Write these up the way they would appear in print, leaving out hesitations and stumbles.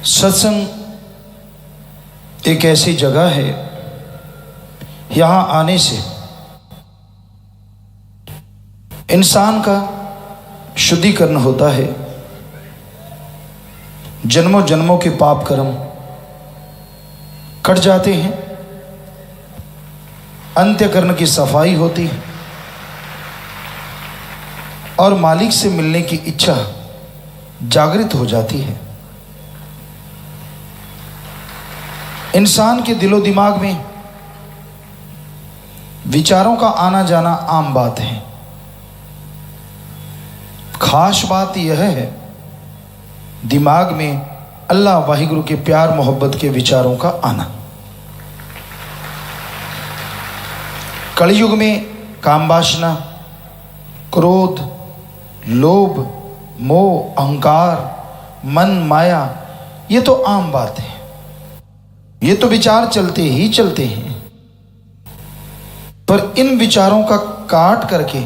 सत्संग एक ऐसी जगह है, यहाँ आने से इंसान का शुद्धिकरण होता है। जन्मों जन्मों के पाप कर्म कट जाते हैं, अंत्यकरण की सफाई होती है और मालिक से मिलने की इच्छा जागृत हो जाती है। इंसान के दिलो दिमाग में विचारों का आना जाना आम बात है। खास बात यह है दिमाग में अल्लाह वाहिगुरु के प्यार मोहब्बत के विचारों का आना। कलयुग में काम वासना, क्रोध, लोभ, मोह, अहंकार, मन, माया, ये तो आम बात है। ये तो विचार चलते ही चलते हैं, पर इन विचारों का काट करके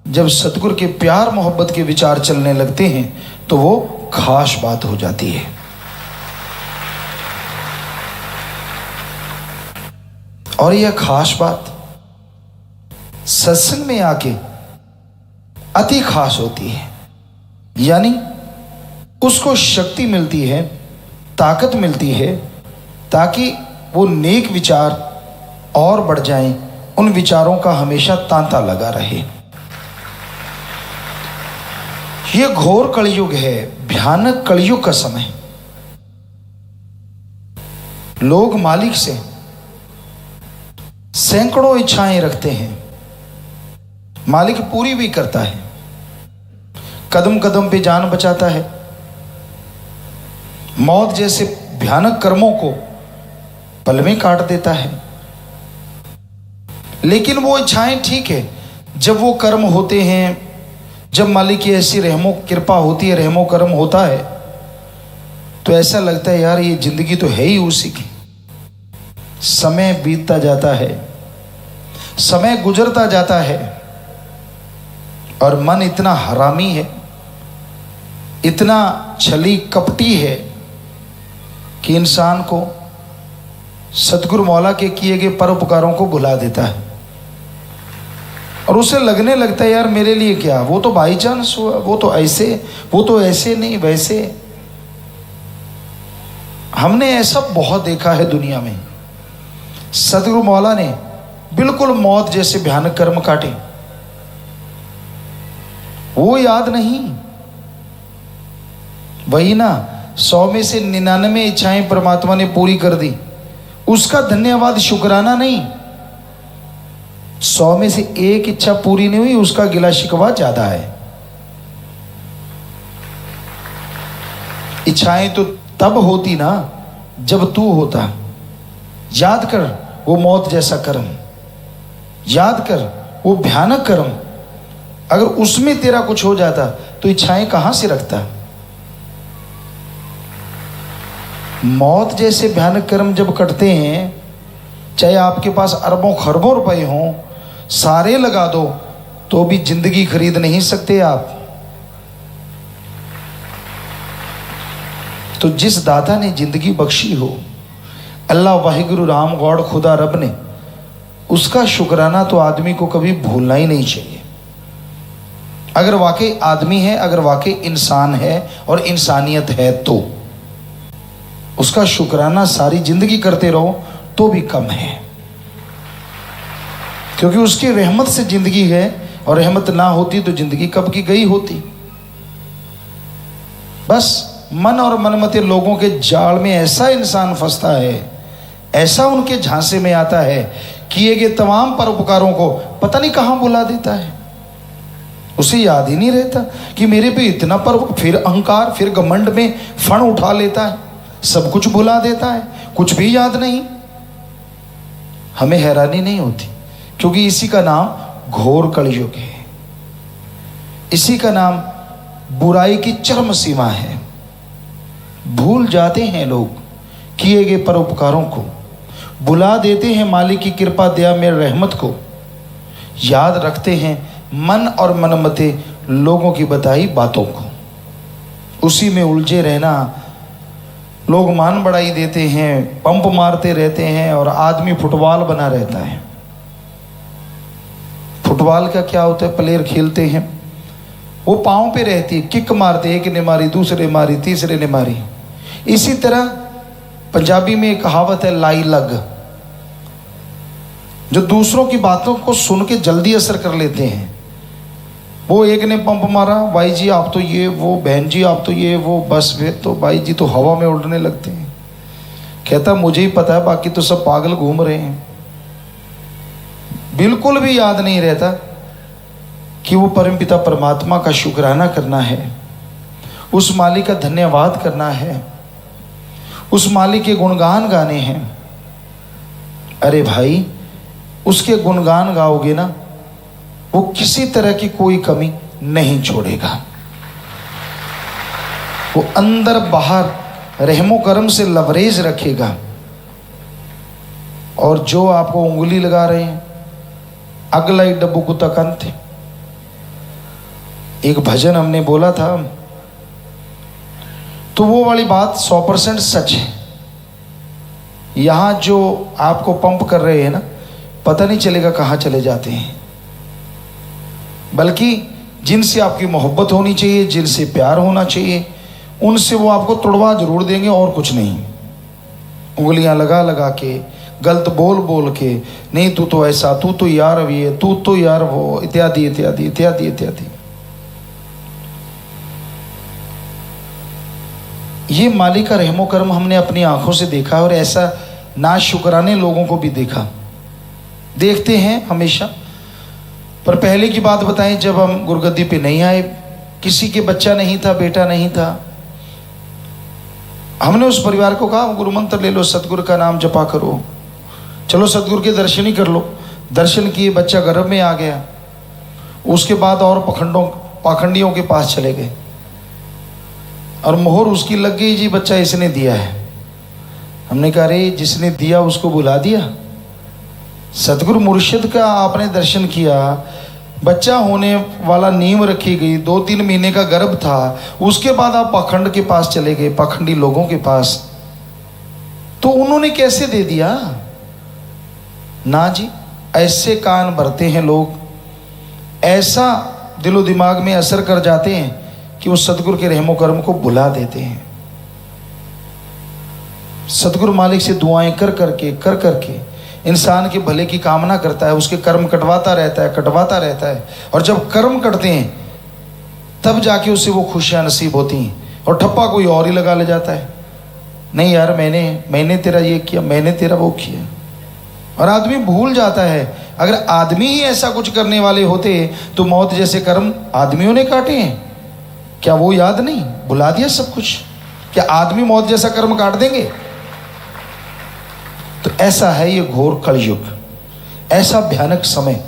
जब सतगुरु के प्यार मोहब्बत के विचार चलने लगते हैं तो वो खास बात हो जाती है। और यह खास बात सत्संग में आके अति खास होती है, यानी उसको शक्ति मिलती है, ताकत मिलती है, ताकि वो नेक विचार और बढ़ जाएं, उन विचारों का हमेशा तांता लगा रहे। ये घोर कलयुग है, भयानक कलयुग का समय। लोग मालिक से सैकड़ों इच्छाएं रखते हैं, मालिक पूरी भी करता है, कदम कदम पे जान बचाता है, मौत जैसे भयानक कर्मों को पल में काट देता है। लेकिन वो इच्छाएं ठीक है, जब वो कर्म होते हैं, जब मालिक की ऐसी रहमो कृपा होती है, रहमो कर्म होता है, तो ऐसा लगता है यार ये जिंदगी तो है ही उसी की। समय बीतता जाता है, समय गुजरता जाता है और मन इतना हरामी है, इतना छली कपटी है कि इंसान को सतगुरु मौला के किए गए परोपकारों को भुला देता है और उसे लगने लगता है यार मेरे लिए क्या, वो तो बाई चांस हुआ, वो तो ऐसे, वो तो ऐसे नहीं वैसे। हमने ऐसा बहुत देखा है दुनिया में। सतगुरु मौला ने बिल्कुल मौत जैसे भयानक कर्म काटे, वो याद नहीं। वही ना, 100 में से 99 इच्छाएं परमात्मा ने पूरी कर दी, उसका धन्यवाद शुक्राना नहीं। 100 में से 1 इच्छा पूरी नहीं हुई, उसका गिला शिकवा ज्यादा है। इच्छाएं तो तब होती ना जब तू होता। याद कर वो मौत जैसा कर्म, याद कर वो भयानक कर्म, अगर उसमें तेरा कुछ हो जाता तो इच्छाएं कहां से रखता। मौत जैसे भयानक कर्म जब कटते हैं, चाहे आपके पास अरबों खरबों रुपए हों, सारे लगा दो तो भी जिंदगी खरीद नहीं सकते आप। तो जिस दाता ने जिंदगी बख्शी हो, अल्लाह वाहिगुरु राम गौड़ खुदा रब ने, उसका शुक्राना तो आदमी को कभी भूलना ही नहीं चाहिए। अगर वाकई आदमी है, अगर वाकई इंसान है और इंसानियत है, तो उसका शुक्राना सारी जिंदगी करते रहो तो भी कम है, क्योंकि उसकी रहमत से जिंदगी है और रहमत ना होती तो जिंदगी कब की गई होती। बस मन और मनमते लोगों के जाल में ऐसा इंसान फंसता है, ऐसा उनके झांसे में आता है, किए गए तमाम परोपकारों को पता नहीं कहां बुला देता है। उसे याद ही नहीं रहता कि मेरे पे इतना पर, फिर अहंकार, फिर घमंड में फण उठा लेता है, सब कुछ भुला देता है, कुछ भी याद नहीं। हमें हैरानी नहीं होती, क्योंकि इसी का नाम घोर कलयुग है, इसी का नाम बुराई की चरम सीमा है। भूल जाते हैं लोग किए गए परोपकारों को, बुला देते हैं मालिक की कृपा दया में रहमत को, याद रखते हैं मन और मनमते लोगों की बताई बातों को, उसी में उलझे रहना लोग मान बढ़ाई देते हैं, पंप मारते रहते हैं और आदमी फुटबॉल बना रहता है। फुटबॉल का क्या होता है, प्लेयर खेलते हैं, वो पाँव पे रहती है, किक मारते, एक ने मारी, दूसरे मारी, तीसरे ने मारी। इसी तरह पंजाबी में एक कहावत है, लाई लग, जो दूसरों की बातों को सुन के जल्दी असर कर लेते हैं। वो एक ने पंप मारा, भाई जी आप तो ये वो, बहन जी आप तो ये वो, बस फिर तो भाई जी तो हवा में उड़ने लगते हैं। कहता मुझे ही पता है, बाकी तो सब पागल घूम रहे हैं। बिल्कुल भी याद नहीं रहता कि वो परमपिता परमात्मा का शुक्राना करना है, उस मालिक का धन्यवाद करना है, उस मालिक के गुणगान गाने हैं। अरे भाई, उसके गुणगान गाओगे ना, वो किसी तरह की कोई कमी नहीं छोड़ेगा। वो अंदर बाहर रहमो करम से लवरेज रखेगा। और जो आपको उंगली लगा रहे हैं, अगला ही डब्बू कुत्ता कंत। एक भजन हमने बोला था, तो वो वाली बात 100% सच है। यहां जो आपको पंप कर रहे हैं ना, पता नहीं चलेगा कहां चले जाते हैं। बल्कि जिनसे आपकी मोहब्बत होनी चाहिए, जिनसे प्यार होना चाहिए, उनसे वो आपको तुड़वा जरूर देंगे और कुछ नहीं। उंगलियां लगा लगा के, गलत बोल बोल के, नहीं तू तो ऐसा, तू तो यार अभी है, तू तो यार वो, इत्यादि इत्यादि इत्यादि इत्यादि। ये मालिक का रहमो करम हमने अपनी आंखों से देखा, और ऐसा ना शुक्राने लोगों को भी देखा, देखते हैं हमेशा। पर पहले की बात बताएं, जब हम गुरगद्दी पे नहीं आए, किसी के बच्चा नहीं था, बेटा नहीं था, हमने उस परिवार को कहा गुरु मंत्र ले लो, सतगुरु का नाम जपा करो, चलो सतगुरु के दर्शन ही कर लो। दर्शन किए, बच्चा गर्भ में आ गया। उसके बाद और पाखंडियों के पास चले गए और मोहर उसकी लग गई, जी बच्चा इसने दिया है। हमने कहा अरे जिसने दिया उसको बुला दिया। सतगुरु मुर्शिद का आपने दर्शन किया, बच्चा होने वाला नींव रखी गई, 2-3 महीने का गर्भ था, उसके बाद आप पाखंड के पास चले गए, पाखंडी लोगों के पास। तो उन्होंने कैसे दे दिया? ना जी, ऐसे कान भरते हैं लोग, ऐसा दिलो दिमाग में असर कर जाते हैं कि वो सतगुरु के रहमो कर्म को भुला देते हैं। सतगुरु मालिक से दुआएं कर करके इंसान के भले की कामना करता है, उसके कर्म कटवाता रहता है। और जब कर्म कटते हैं तब जाके उसे वो खुशियां नसीब होती हैं, और ठप्पा कोई और ही लगा ले जाता है। नहीं यार, मैंने तेरा ये किया, मैंने तेरा वो किया। और आदमी भूल जाता है, अगर आदमी ही ऐसा कुछ करने वाले होते तो मौत जैसे कर्म आदमियों ने काटे हैं, क्या वो याद नहीं? भुला दिया सब कुछ। क्या आदमी मौत जैसा कर्म काट देंगे? तो ऐसा है ये घोर कलयुग, ऐसा भयानक समय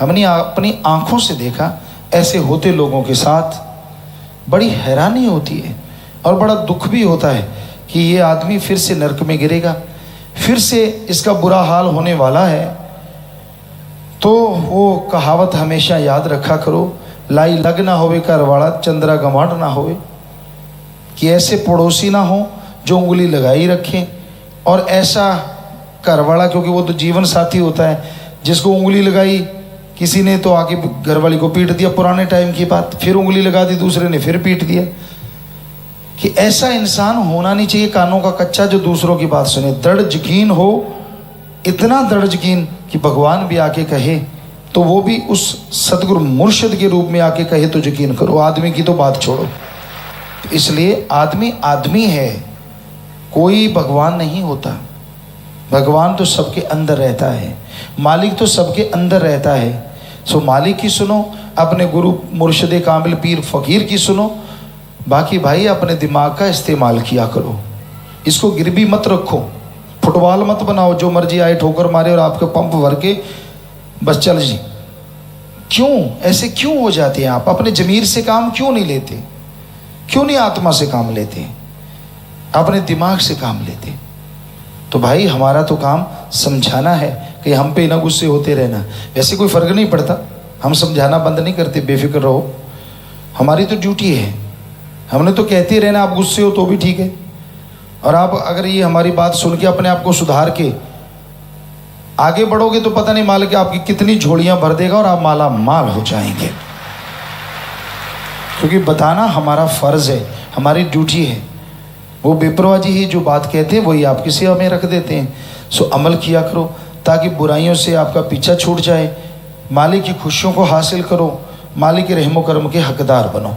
हमने अपनी आंखों से देखा। ऐसे होते लोगों के साथ बड़ी हैरानी होती है और बड़ा दुख भी होता है कि ये आदमी फिर से नरक में गिरेगा, फिर से इसका बुरा हाल होने वाला है। तो वो कहावत हमेशा याद रखा करो, लाई लग ना होवे करवाड़ा, चंद्रा गंवाड़ ना होवे। कि ऐसे पड़ोसी ना हो जो उंगली लगाई रखें, और ऐसा घरवाला, क्योंकि वो तो जीवन साथी होता है, जिसको उंगली लगाई किसी ने तो आके घरवाली को पीट दिया, पुराने टाइम की बात, फिर उंगली लगा दी दूसरे ने, फिर पीट दिया। कि ऐसा इंसान होना नहीं चाहिए कानों का कच्चा जो दूसरों की बात सुने। दृढ़ यकीन हो, इतना दृढ़ यकीन कि भगवान भी आके कहे तो वो भी उस सतगुरु मुर्शिद के रूप में आके कहे तो यकीन करो, आदमी की तो बात छोड़ो। तो इसलिए आदमी आदमी है, कोई भगवान नहीं होता। भगवान तो सबके अंदर रहता है, मालिक तो सबके अंदर रहता है। सो मालिक की सुनो, अपने गुरु मुर्शिद कामिल पीर फकीर की सुनो, बाकी भाई अपने दिमाग का इस्तेमाल किया करो। इसको गिरवी मत रखो, फुटबॉल मत बनाओ, जो मर्जी आए ठोकर मारे और आपके पंप भर के बस चल जी। क्यों ऐसे क्यों हो जाते हैं आप? अपने जमीर से काम क्यों नहीं लेते? क्यों नहीं आत्मा से काम लेते, अपने दिमाग से काम लेते? तो भाई हमारा तो काम समझाना है कि हम पे ना गुस्से होते रहना। वैसे कोई फ़र्क नहीं पड़ता, हम समझाना बंद नहीं करते, बेफिक्र रहो, हमारी तो ड्यूटी है। हमने तो कहते रहना, आप गुस्से हो तो भी ठीक है, और आप अगर ये हमारी बात सुन के अपने आप को सुधार के आगे बढ़ोगे तो पता नहीं मालिक आपकी कितनी झोलियां भर देगा और आप माला माल हो जाएंगे। क्योंकि बताना हमारा फर्ज है, हमारी ड्यूटी है। वो बेपरवाह जी ही जो बात कहते हैं वही आपकी सेवा में रख देते हैं। सो अमल किया करो ताकि बुराइयों से आपका पीछा छूट जाए, मालिक की खुशियों को हासिल करो, मालिक के रहमो करम के हकदार बनो।